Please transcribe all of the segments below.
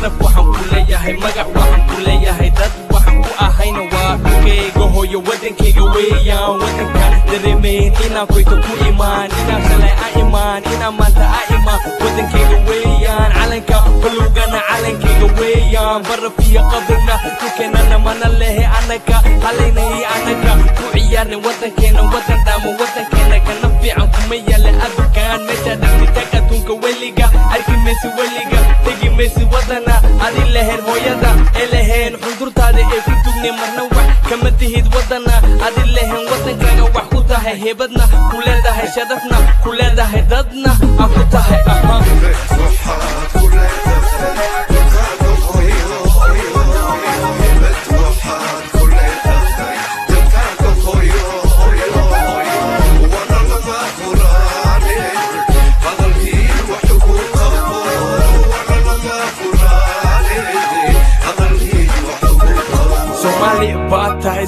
sharaf waxaan ku leeyahay magac waxaan ku leeyahay dad waxaan ku ahayna waa dhulkayga hooyo wadankayga weeyaan wadankaan dareemayn inaan koyto ku imaan inaan shalay a imaan inaan maanta a imaan wadankayga weeyaan calanka balugana calankayga weeyaan baraf iyo qabrna dhulkeenana mana lehe anaga halaynay anaga ku ciyaarnay wadankeena wadan dhaamo wadankeena kana fiican kuma yaala adukaan meesha dhaqitag adduunka weliga arki maysi weliga tegi maysi wadana adi leheen hooyada ee leheen xundurtaada ee ku dugnay marna wax kama tihid wadana adi leheen wadankaaga wax ku tahay heebadna ku leedahay sharafna ku leedahay dadna aa ku tahay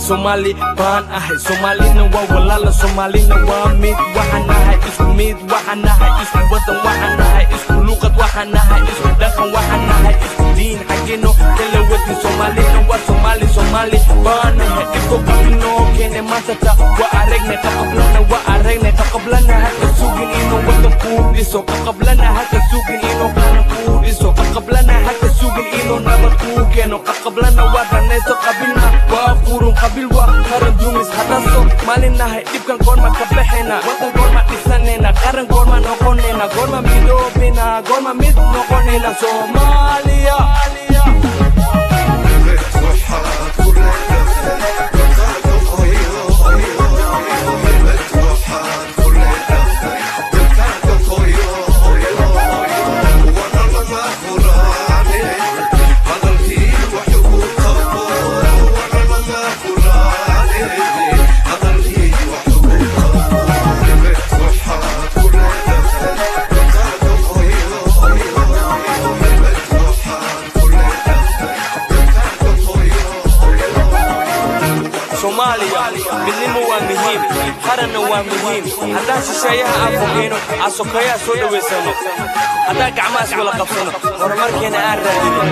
Somali baan ahay Somalina waa walaala Somalina waa mid waxaan nahay isku mid waxaan nahay isku wadan waxaan nahay isku luqad waxaan nahay isku dhaqan waxaan nahay isku diin xageeno kala wadin Somalina waa Somali baan ahay inta qabno keene maanta waa aragnay qablana haka sugin inuu wadan ku dhiso qablana haka sugin inuu qaran ku dhiso qablana haka sugin inuu nabad ku keeno qablana waa danayso qabilna waa qurun qabil waa qaran dumis hadaso malinahay dhibkan goorma ka baxayna wadan goorma dhisanayna qaran goorma noqonayna goorma midoobina goorma mid noqonayna Soomaaliya midnimo waa muhiim qaranna waa muhiim haddaan shisheeyaha aan fogeyno aan sokeeyaha soo dhaweysano haddaan gacmahaas wala qabsano horumarkeena aan raadino